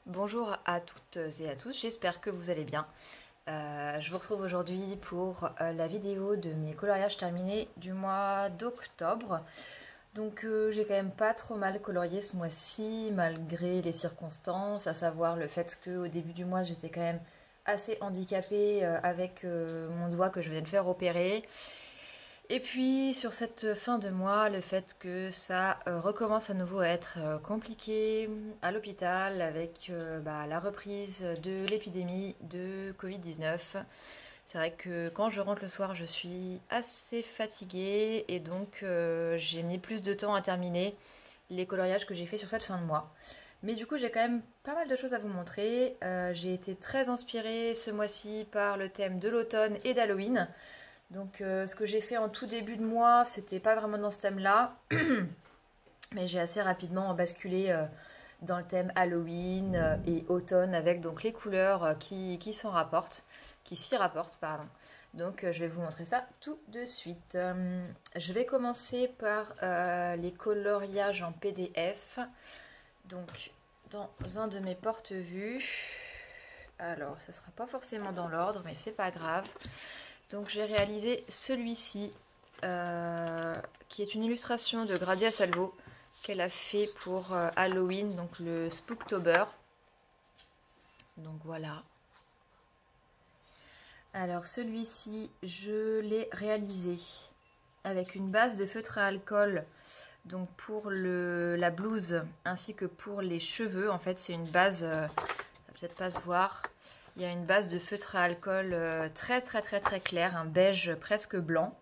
Bonjour à toutes et à tous, j'espère que vous allez bien. Je vous retrouve aujourd'hui pour la vidéo de mes coloriages terminés du mois d'octobre. Donc j'ai quand même pas trop mal colorié ce mois-ci malgré les circonstances, à savoir le fait qu'au début du mois j'étais quand même assez handicapée avec mon doigt que je viens de faire opérer. Et puis sur cette fin de mois, le fait que ça recommence à nouveau à être compliqué à l'hôpital avec la reprise de l'épidémie de Covid-19. C'est vrai que quand je rentre le soir, je suis assez fatiguée et donc j'ai mis plus de temps à terminer les coloriages que j'ai fait sur cette fin de mois. Mais du coup, j'ai quand même pas mal de choses à vous montrer. J'ai été très inspirée ce mois-ci par le thème de l'automne et d'Halloween. Donc ce que j'ai fait en tout début de mois, c'était pas vraiment dans ce thème-là, mais j'ai assez rapidement basculé dans le thème Halloween et automne avec donc les couleurs qui s'en rapportent, qui s'y rapportent, pardon. Donc je vais vous montrer ça tout de suite. Je vais commencer par les coloriages en PDF. Donc dans un de mes porte-vues, alors ça sera pas forcément dans l'ordre, mais c'est pas grave. Donc j'ai réalisé celui-ci, qui est une illustration de Gradia Salvo qu'elle a fait pour Halloween, donc le Spooktober. Donc voilà. Alors celui-ci, je l'ai réalisé avec une base de feutre à alcool, donc pour la blouse ainsi que pour les cheveux. En fait, c'est une base, ça va peut-être pas se voir. Il y a une base de feutre à alcool très claire, un beige presque blanc.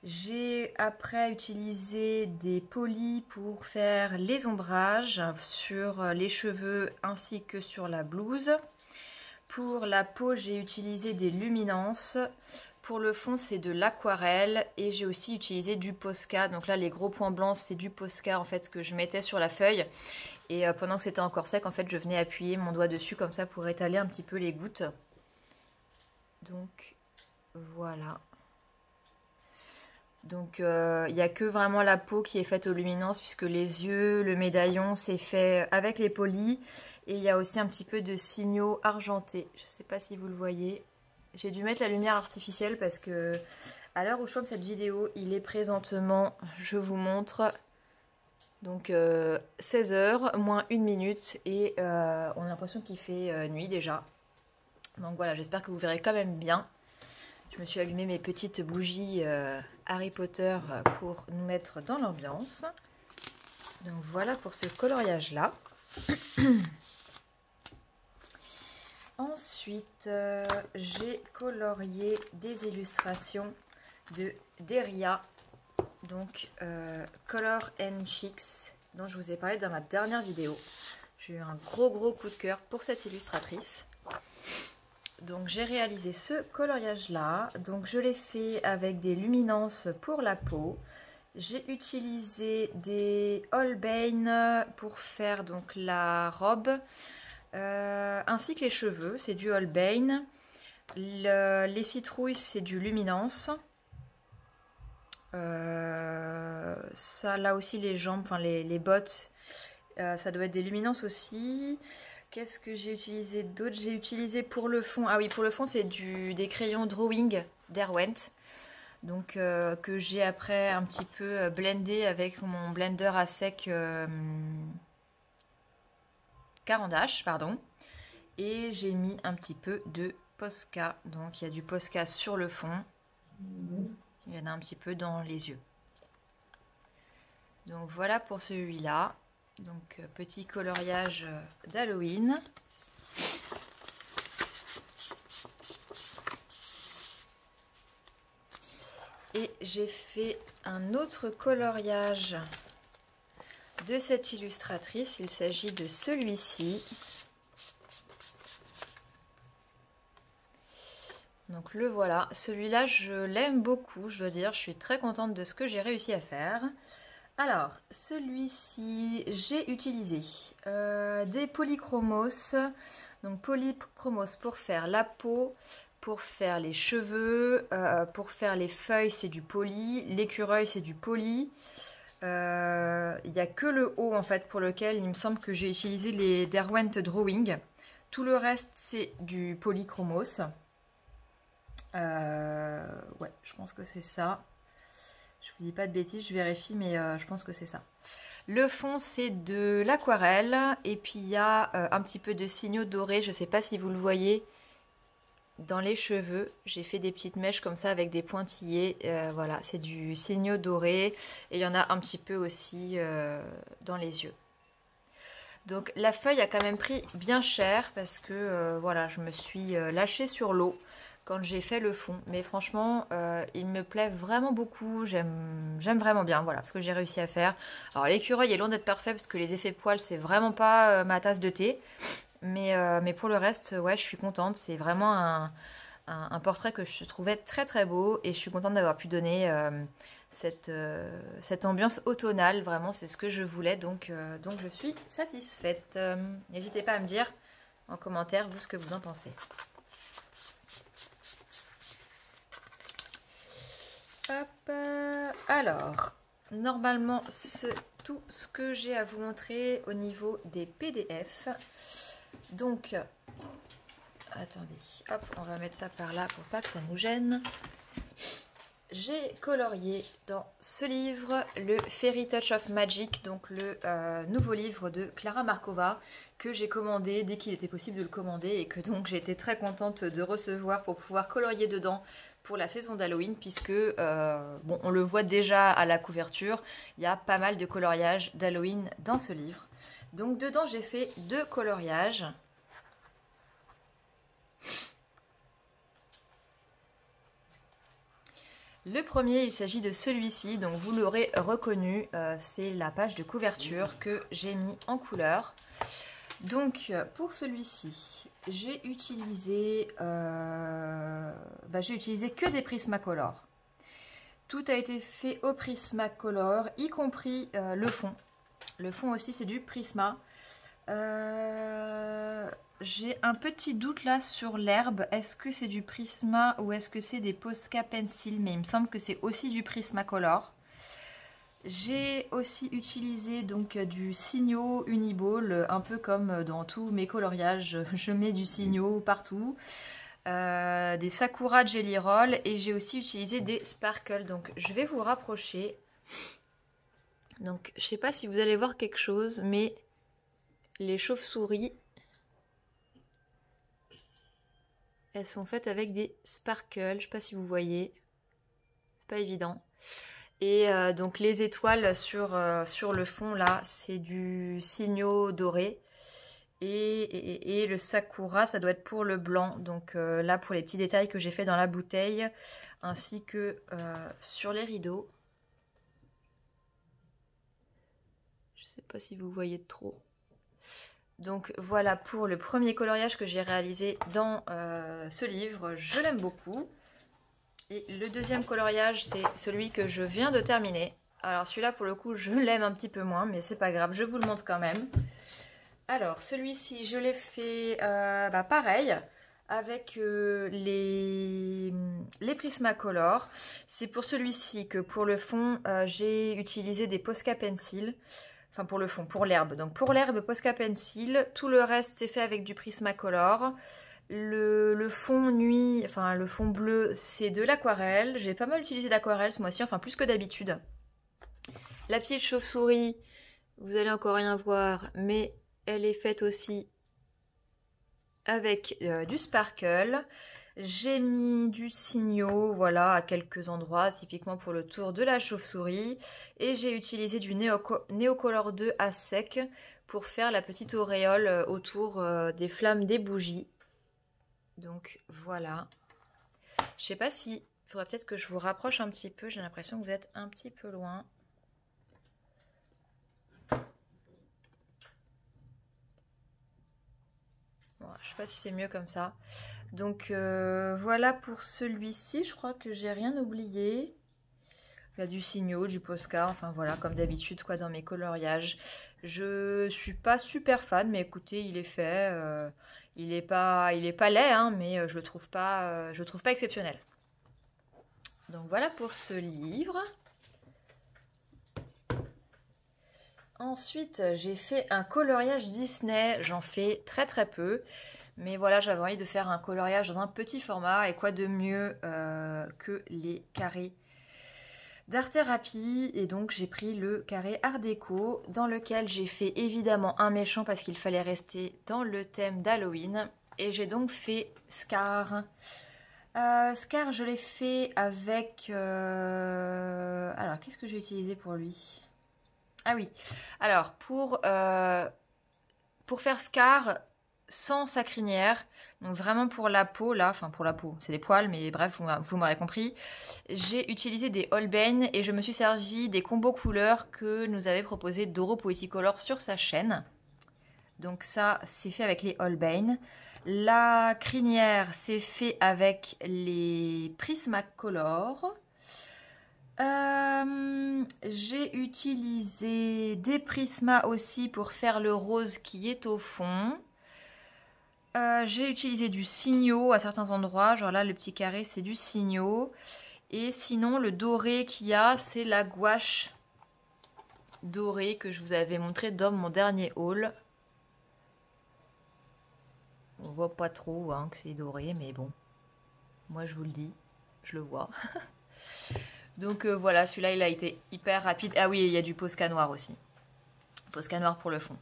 J'ai après utilisé des polis pour faire les ombrages sur les cheveux ainsi que sur la blouse. Pour la peau, j'ai utilisé des luminances. Pour le fond, c'est de l'aquarelle et j'ai aussi utilisé du Posca. Donc là, les gros points blancs, c'est du Posca en fait que je mettais sur la feuille. Et pendant que c'était encore sec, en fait, je venais appuyer mon doigt dessus comme ça pour étaler un petit peu les gouttes. Donc voilà. Donc il n'y a que vraiment la peau qui est faite aux luminances puisque les yeux, le médaillon, c'est fait avec les polis. Et il y a aussi un petit peu de signaux argentés. Je ne sais pas si vous le voyez. J'ai dû mettre la lumière artificielle parce que à l'heure où je tourne cette vidéo, il est présentement, je vous montre, donc 16h moins 1 minute et on a l'impression qu'il fait nuit déjà. Donc voilà, j'espère que vous verrez quand même bien. Je me suis allumé mes petites bougies Harry Potter pour nous mettre dans l'ambiance. Donc voilà pour ce coloriage là. Ensuite, j'ai colorié des illustrations de Deria, donc Color and Chicks, dont je vous ai parlé dans ma dernière vidéo. J'ai eu un gros coup de cœur pour cette illustratrice. Donc j'ai réalisé ce coloriage là. Donc je l'ai fait avec des luminances pour la peau. J'ai utilisé des Holbein pour faire donc la robe. Ainsi que les cheveux, c'est du Holbein. Les citrouilles, c'est du Luminance. Ça, là aussi, les jambes, enfin les bottes, ça doit être des Luminances aussi. Qu'est-ce que j'ai utilisé d'autre? J'ai utilisé pour le fond, ah oui, pour le fond, c'est des crayons Drawing d'Erwent. Donc, que j'ai après un petit peu blendé avec mon blender à sec Caran-d'Ache, pardon. Et j'ai mis un petit peu de Posca. Donc il y a du Posca sur le fond. Il y en a un petit peu dans les yeux. Donc voilà pour celui-là. Donc petit coloriage d'Halloween. Et j'ai fait un autre coloriage de cette illustratrice. Il s'agit de celui-ci. Donc le voilà, celui-là je l'aime beaucoup, je dois dire, je suis très contente de ce que j'ai réussi à faire. Alors, celui-ci, j'ai utilisé des polychromos. Donc polychromos pour faire la peau, pour faire les cheveux, pour faire les feuilles c'est du poly, l'écureuil c'est du poly. Il n'y a que le haut en fait pour lequel il me semble que j'ai utilisé les Derwent Drawing. Tout le reste c'est du polychromos. Ouais, je pense que c'est ça. Je vous dis pas de bêtises, je vérifie, mais je pense que c'est ça. Le fond, c'est de l'aquarelle. Et puis, il y a un petit peu de signaux dorés. Je ne sais pas si vous le voyez dans les cheveux. J'ai fait des petites mèches comme ça avec des pointillés. Voilà, c'est du signaux doré. Et il y en a un petit peu aussi dans les yeux. Donc, la feuille a quand même pris bien cher parce que, voilà, je me suis lâchée sur l'eau quand j'ai fait le fond. Mais franchement, il me plaît vraiment beaucoup. J'aime vraiment bien, voilà, ce que j'ai réussi à faire. Alors l'écureuil est loin d'être parfait parce que les effets poils, c'est vraiment pas ma tasse de thé. Mais pour le reste, ouais, je suis contente. C'est vraiment un portrait que je trouvais très très beau. Et je suis contente d'avoir pu donner cette ambiance automnale. Vraiment, c'est ce que je voulais. Donc je suis satisfaite. N'hésitez pas à me dire en commentaire, vous, ce que vous en pensez. Hop, alors, normalement, c'est tout ce que j'ai à vous montrer au niveau des PDF. Donc, attendez, hop, on va mettre ça par là pour pas que ça nous gêne. J'ai colorié dans ce livre le Fairy Touch of Magic, donc le nouveau livre de Clara Markova que j'ai commandé dès qu'il était possible de le commander et que donc j'ai été très contente de recevoir pour pouvoir colorier dedans pour la saison d'Halloween puisque, bon, on le voit déjà à la couverture, il y a pas mal de coloriages d'Halloween dans ce livre. Donc dedans j'ai fait 2 coloriages. Le premier, il s'agit de celui-ci, donc vous l'aurez reconnu, c'est la page de couverture que j'ai mis en couleur. Donc pour celui-ci, j'ai utilisé que des Prismacolor. Tout a été fait au Prismacolor, y compris le fond. Le fond aussi, c'est du Prisma. J'ai un petit doute là sur l'herbe. Est-ce que c'est du Prisma ou est-ce que c'est des Posca Pencil? Mais il me semble que c'est aussi du Prismacolor. J'ai aussi utilisé donc du Signo Uniball, un peu comme dans tous mes coloriages. Je mets du Signo partout. Des Sakura Jelly Roll et j'ai aussi utilisé des Sparkle. Donc je vais vous rapprocher. Donc je sais pas si vous allez voir quelque chose, mais les chauves-souris, elles sont faites avec des sparkles, je sais pas si vous voyez, c'est pas évident. Et donc les étoiles sur le fond là, c'est du Signo doré. Et le Sakura, ça doit être pour le blanc. Donc là, pour les petits détails que j'ai fait dans la bouteille, ainsi que sur les rideaux. Je sais pas si vous voyez trop. Donc voilà pour le premier coloriage que j'ai réalisé dans ce livre. Je l'aime beaucoup. Et le deuxième coloriage, c'est celui que je viens de terminer. Alors celui-là, pour le coup, je l'aime un petit peu moins, mais c'est pas grave, je vous le montre quand même. Alors celui-ci, je l'ai fait pareil, avec les Prismacolor. C'est pour celui-ci que pour le fond, j'ai utilisé des Posca Pencil. Enfin pour le fond, pour l'herbe. Donc pour l'herbe, Posca Pencil. Tout le reste, c'est fait avec du Prismacolor. Le fond nuit, enfin le fond bleu, c'est de l'aquarelle. J'ai pas mal utilisé l'aquarelle ce mois-ci, enfin plus que d'habitude. La petite chauve-souris, vous allez encore rien voir, mais elle est faite aussi avec du sparkle. J'ai mis du Signo, voilà, à quelques endroits, typiquement pour le tour de la chauve-souris. Et j'ai utilisé du Neocolor 2 à sec pour faire la petite auréole autour des flammes des bougies. Donc voilà. Je sais pas si... Il faudrait peut-être que je vous rapproche un petit peu. J'ai l'impression que vous êtes un petit peu loin. Bon, je sais pas si c'est mieux comme ça. Donc voilà pour celui-ci. Je crois que j'ai rien oublié. Il y a du Signo, du Posca, enfin voilà, comme d'habitude quoi dans mes coloriages. Je suis pas super fan, mais écoutez, il est fait. Il est pas laid, hein, mais je le trouve pas exceptionnel. Donc voilà pour ce livre. Ensuite, j'ai fait un coloriage Disney. J'en fais très très peu. Mais voilà, j'avais envie de faire un coloriage dans un petit format. Et quoi de mieux que les carrés d'art thérapie. Et donc j'ai pris le carré art déco dans lequel j'ai fait évidemment un méchant parce qu'il fallait rester dans le thème d'Halloween. Et j'ai donc fait Scar. Scar, je l'ai fait avec... Alors, qu'est-ce que j'ai utilisé pour lui? Ah oui, alors pour faire Scar sans sa crinière, donc vraiment pour la peau, là, enfin pour la peau, c'est des poils, mais bref, vous m'aurez compris, j'ai utilisé des Holbein et je me suis servi des combos couleurs que nous avait proposé Doro Poeticolor sur sa chaîne. Donc ça, c'est fait avec les Holbein. La crinière, c'est fait avec les Prismacolor. J'ai utilisé des prismas aussi pour faire le rose qui est au fond. J'ai utilisé du Signo à certains endroits, genre là le petit carré c'est du Signo. Et sinon le doré qu'il y a c'est la gouache dorée que je vous avais montré dans mon dernier haul. On voit pas trop hein, que c'est doré mais bon, moi je vous le dis, je le vois. Donc voilà, celui-là il a été hyper rapide. Ah oui, il y a du Posca noir aussi. Posca noir pour le fond.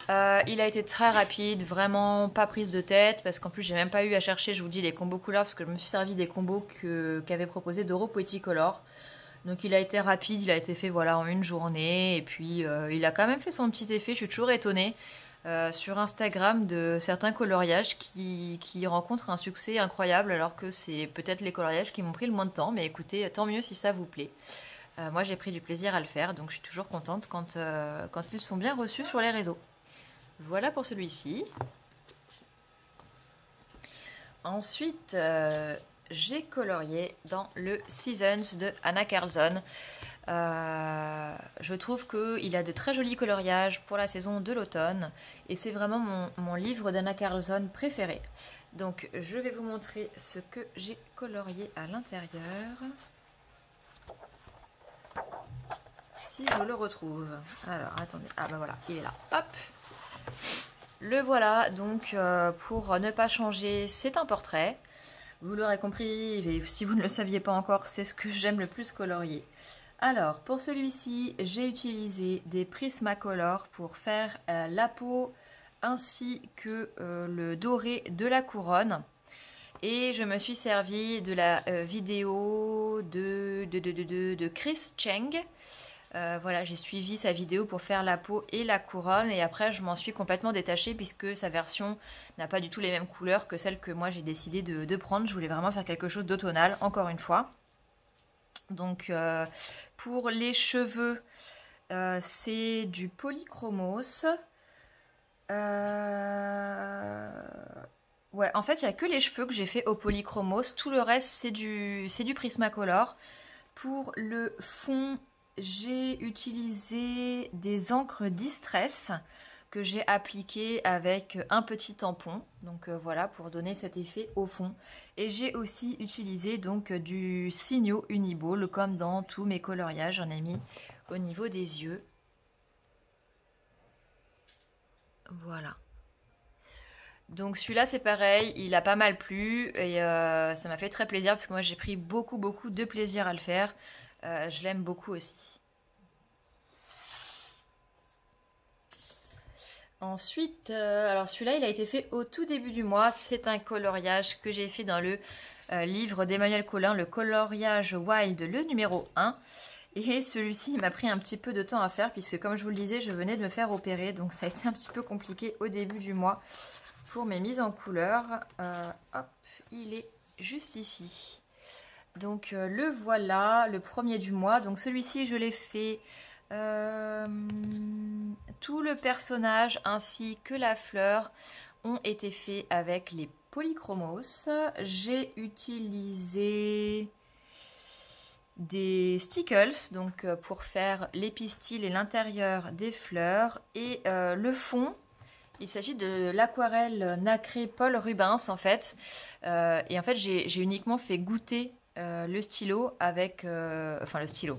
Il a été très rapide, vraiment pas prise de tête, parce qu'en plus j'ai même pas eu à chercher, je vous dis, les combos couleurs, parce que je me suis servi des combos qu'avait proposé Doro Poeticolor. Donc il a été rapide, il a été fait voilà en une journée, et puis il a quand même fait son petit effet, je suis toujours étonnée. Sur Instagram de certains coloriages qui rencontrent un succès incroyable alors que c'est peut-être les coloriages qui m'ont pris le moins de temps, mais écoutez, tant mieux si ça vous plaît. Moi j'ai pris du plaisir à le faire, donc je suis toujours contente quand ils sont bien reçus sur les réseaux. Voilà pour celui-ci. Ensuite, j'ai colorié dans le Seasons de Anna Carlson. Je trouve qu'il a de très jolis coloriages pour la saison de l'automne et c'est vraiment mon livre d'Anna Carlson préféré. Donc je vais vous montrer ce que j'ai colorié à l'intérieur. Si je le retrouve. Alors attendez, ah bah voilà, il est là. Hop. Le voilà, donc pour ne pas changer, c'est un portrait. Vous l'aurez compris, et si vous ne le saviez pas encore, c'est ce que j'aime le plus colorier. Alors, pour celui-ci, j'ai utilisé des Prismacolor pour faire la peau ainsi que le doré de la couronne. Et je me suis servi de la vidéo de Chris Cheng. Voilà, j'ai suivi sa vidéo pour faire la peau et la couronne. Et après, je m'en suis complètement détachée puisque sa version n'a pas du tout les mêmes couleurs que celle que moi j'ai décidé de prendre. Je voulais vraiment faire quelque chose d'automnal, encore une fois. Donc pour les cheveux, c'est du polychromos. Ouais, en fait, il n'y a que les cheveux que j'ai fait au polychromos. Tout le reste, c'est du Prismacolor. Pour le fond, j'ai utilisé des encres Distress que j'ai appliquées avec un petit tampon. Donc voilà, pour donner cet effet au fond. Et j'ai aussi utilisé donc du Signo Uniball, comme dans tous mes coloriages. J'en ai mis au niveau des yeux. Voilà. Donc celui-là c'est pareil, il a pas mal plu et ça m'a fait très plaisir parce que moi j'ai pris beaucoup de plaisir à le faire. Je l'aime beaucoup aussi. Ensuite, alors celui-là il a été fait au tout début du mois. C'est un coloriage que j'ai fait dans le livre d'Emmanuel Collin, le coloriage Wild, le numéro 1. Et celui-ci m'a pris un petit peu de temps à faire puisque comme je vous le disais, je venais de me faire opérer. Donc ça a été un petit peu compliqué au début du mois. Pour mes mises en couleur, hop, il est juste ici. Donc le voilà, le premier du mois. Donc celui-ci, je l'ai fait tout le personnage ainsi que la fleur ont été faits avec les polychromos. J'ai utilisé des stickles donc pour faire les pistils et l'intérieur des fleurs et le fond. Il s'agit de l'aquarelle nacrée Paul Rubens en fait. Et en fait j'ai uniquement fait goûter le stylo avec... enfin le stylo.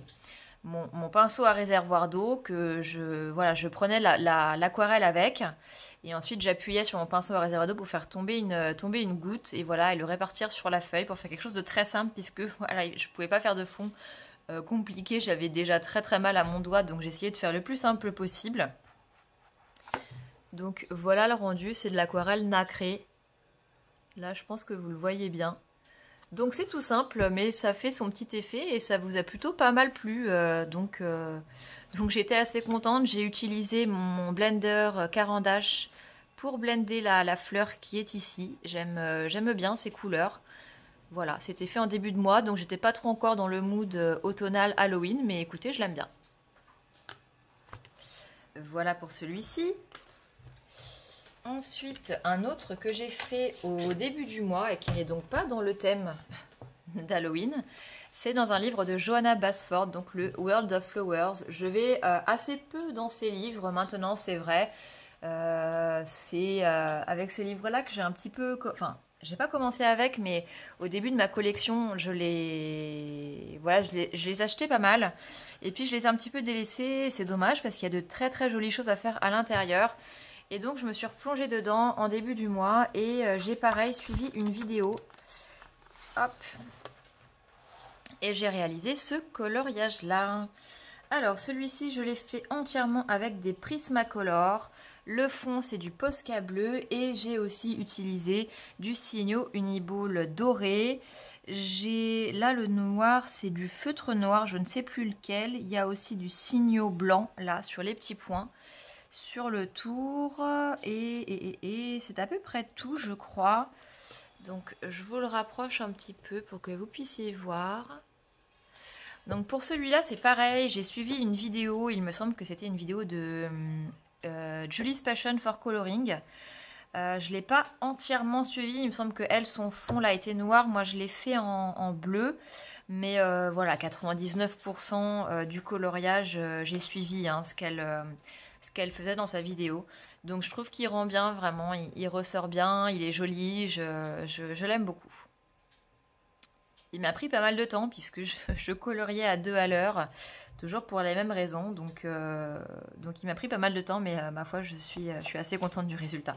mon pinceau à réservoir d'eau que je prenais l'aquarelle avec et ensuite j'appuyais sur mon pinceau à réservoir d'eau pour faire tomber une goutte et voilà, et le répartir sur la feuille pour faire quelque chose de très simple puisque voilà, je pouvais pas faire de fond compliqué, j'avais déjà très très mal à mon doigt donc j'essayais de faire le plus simple possible. Donc voilà le rendu, c'est de l'aquarelle nacrée. Là je pense que vous le voyez bien. Donc c'est tout simple, mais ça fait son petit effet et ça vous a plutôt pas mal plu. Donc j'étais assez contente. J'ai utilisé mon blender Caran d'Ache pour blender la fleur qui est ici. J'aime bien ces couleurs. Voilà, c'était fait en début de mois, donc j'étais pas trop encore dans le mood automnal Halloween, mais écoutez, je l'aime bien. Voilà pour celui-ci. Ensuite, un autre que j'ai fait au début du mois et qui n'est donc pas dans le thème d'Halloween, c'est dans un livre de Johanna Basford, donc le World of Flowers. Je vais assez peu dans ces livres maintenant, c'est vrai. C'est avec ces livres-là que j'ai un petit peu... Enfin, j'ai pas commencé avec, mais au début de ma collection, je les achetais pas mal. Et puis je les ai un petit peu délaissés. C'est dommage parce qu'il y a de très très jolies choses à faire à l'intérieur. Et donc je me suis replongée dedans en début du mois et j'ai pareil suivi une vidéo. Hop. Et j'ai réalisé ce coloriage là. Alors celui-ci je l'ai fait entièrement avec des Prismacolor. Le fond c'est du Posca bleu et j'ai aussi utilisé du Signo Uniball doré. J'ai là le noir, c'est du feutre noir, je ne sais plus lequel. Il y a aussi du Signo blanc là sur les petits points. Sur le tour et c'est à peu près tout je crois, donc je vous le rapproche un petit peu pour que vous puissiez voir. Donc pour celui-là c'est pareil, j'ai suivi une vidéo, il me semble que c'était une vidéo de Julie's Passion for Coloring. Je ne l'ai pas entièrement suivi, il me semble que elle, son fond là était noir, moi je l'ai fait en bleu, mais voilà, 99% du coloriage j'ai suivi ce qu'elle faisait dans sa vidéo. Donc je trouve qu'il rend bien, vraiment, il ressort bien, il est joli, je l'aime beaucoup. Il m'a pris pas mal de temps puisque je coloriais à 2 à l'heure, toujours pour les mêmes raisons, donc il m'a pris pas mal de temps, mais ma foi je suis assez contente du résultat.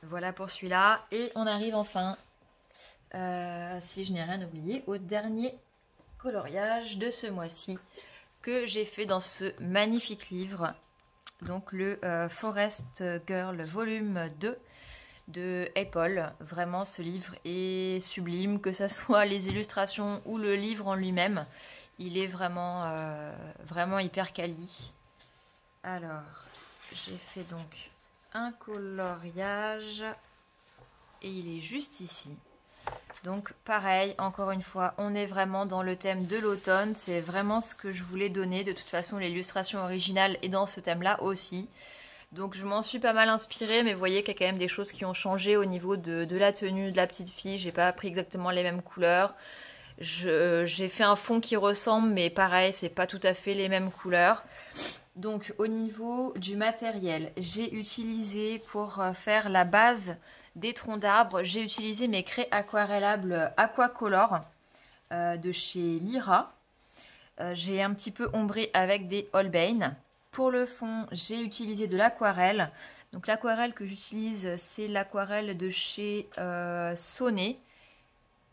Voilà pour celui-là, et on arrive enfin, si je n'ai rien oublié, au dernier coloriage de ce mois-ci que j'ai fait dans ce magnifique livre, donc le Forest Girl volume 2 de Apple. Vraiment ce livre est sublime, que ce soit les illustrations ou le livre en lui-même, il est vraiment, vraiment hyper quali. Alors j'ai fait donc un coloriage et il est juste ici. Donc pareil, encore une fois, on est vraiment dans le thème de l'automne, c'est vraiment ce que je voulais donner. De toute façon, l'illustration originale est dans ce thème-là aussi. Donc je m'en suis pas mal inspirée, mais vous voyez qu'il y a quand même des choses qui ont changé au niveau de la tenue de la petite fille. J'ai pas pris exactement les mêmes couleurs. J'ai fait un fond qui ressemble, mais pareil, c'est pas tout à fait les mêmes couleurs. Donc au niveau du matériel, j'ai utilisé pour faire la base des troncs d'arbres, j'ai utilisé mes craies aquarellables Aquacolor de chez Lyra. J'ai un petit peu ombré avec des Holbein. Pour le fond, j'ai utilisé de l'aquarelle. Donc l'aquarelle que j'utilise, c'est l'aquarelle de chez Sonnet.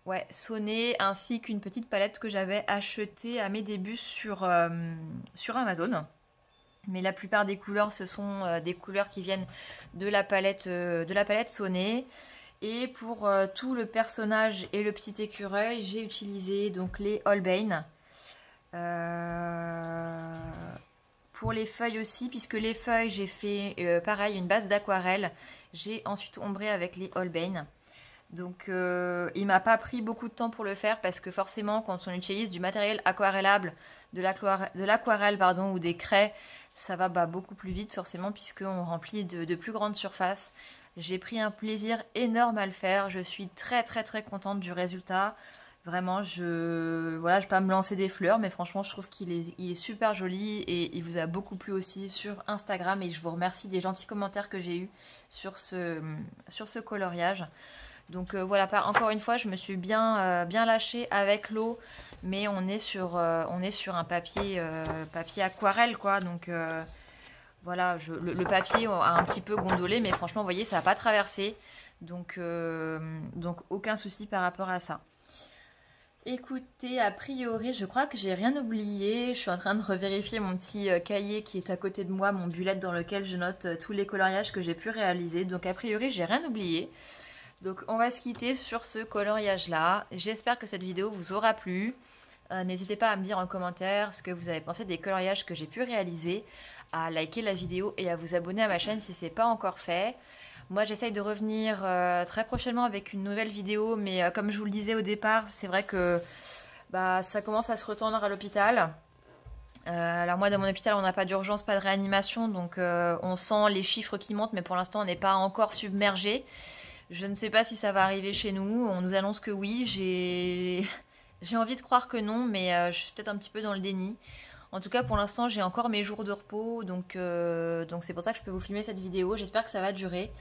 Ouais, Sonnet, ainsi qu'une petite palette que j'avais achetée à mes débuts sur Amazon. Mais la plupart des couleurs, ce sont des couleurs qui viennent de la palette Sonnet. Et pour tout le personnage et le petit écureuil, j'ai utilisé donc les Holbein. Pour les feuilles aussi, puisque les feuilles, j'ai fait pareil, une base d'aquarelle. J'ai ensuite ombré avec les Holbein. Donc il m'a pas pris beaucoup de temps pour le faire parce que forcément quand on utilise du matériel aquarellable, de l'aquarelle ou des craies, ça va beaucoup plus vite forcément puisqu'on remplit de plus grandes surfaces. J'ai pris un plaisir énorme à le faire, je suis très très très contente du résultat. Vraiment, je vais pas me lancer des fleurs, mais franchement, je trouve qu'il est super joli et il vous a beaucoup plu aussi sur Instagram. Et je vous remercie des gentils commentaires que j'ai eus sur ce coloriage. Donc voilà, encore une fois, je me suis bien lâchée avec l'eau, mais on est sur un papier, papier aquarelle, quoi. Donc voilà, le papier a un petit peu gondolé, mais franchement, vous voyez, ça n'a pas traversé. Donc aucun souci par rapport à ça. Écoutez, a priori, je crois que j'ai rien oublié. Je suis en train de revérifier mon petit cahier qui est à côté de moi, mon bullet dans lequel je note tous les coloriages que j'ai pu réaliser. Donc a priori, j'ai rien oublié. Donc on va se quitter sur ce coloriage-là. J'espère que cette vidéo vous aura plu. N'hésitez pas à me dire en commentaire ce que vous avez pensé des coloriages que j'ai pu réaliser, à liker la vidéo et à vous abonner à ma chaîne si ce n'est pas encore fait. Moi, j'essaye de revenir très prochainement avec une nouvelle vidéo, mais comme je vous le disais au départ, c'est vrai que ça commence à se retendre à l'hôpital. Alors moi, dans mon hôpital, on n'a pas d'urgence, pas de réanimation, donc on sent les chiffres qui montent, mais pour l'instant, on n'est pas encore submergé. Je ne sais pas si ça va arriver chez nous. On nous annonce que oui. J'ai envie de croire que non, mais je suis peut-être un petit peu dans le déni. En tout cas, pour l'instant, j'ai encore mes jours de repos, donc c'est pour ça que je peux vous filmer cette vidéo. J'espère que ça va durer.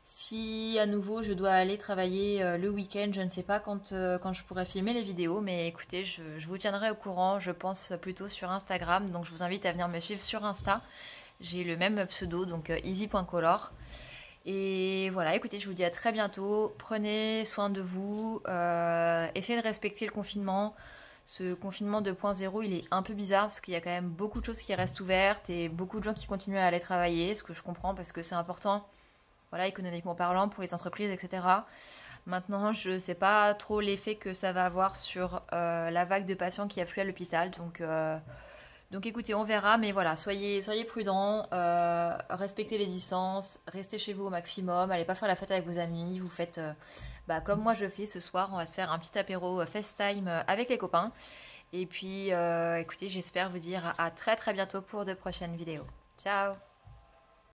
Si à nouveau je dois aller travailler le week-end, je ne sais pas quand je pourrai filmer les vidéos, mais écoutez, je vous tiendrai au courant, je pense plutôt sur Instagram, donc je vous invite à venir me suivre sur Insta. J'ai le même pseudo, donc easy.color. Et voilà, écoutez, je vous dis à très bientôt. Prenez soin de vous, essayez de respecter le confinement. Ce confinement 2.0, il est un peu bizarre parce qu'il y a quand même beaucoup de choses qui restent ouvertes et beaucoup de gens qui continuent à aller travailler, ce que je comprends parce que c'est important, voilà, économiquement parlant, pour les entreprises, etc. Maintenant, je ne sais pas trop l'effet que ça va avoir sur la vague de patients qui affluent à l'hôpital, donc écoutez, on verra, mais voilà, soyez prudents, respectez les distances, restez chez vous au maximum, allez pas faire la fête avec vos amis, vous faites comme moi je fais ce soir, on va se faire un petit apéro FaceTime avec les copains. Et puis écoutez, j'espère vous dire à très très bientôt pour de prochaines vidéos. Ciao!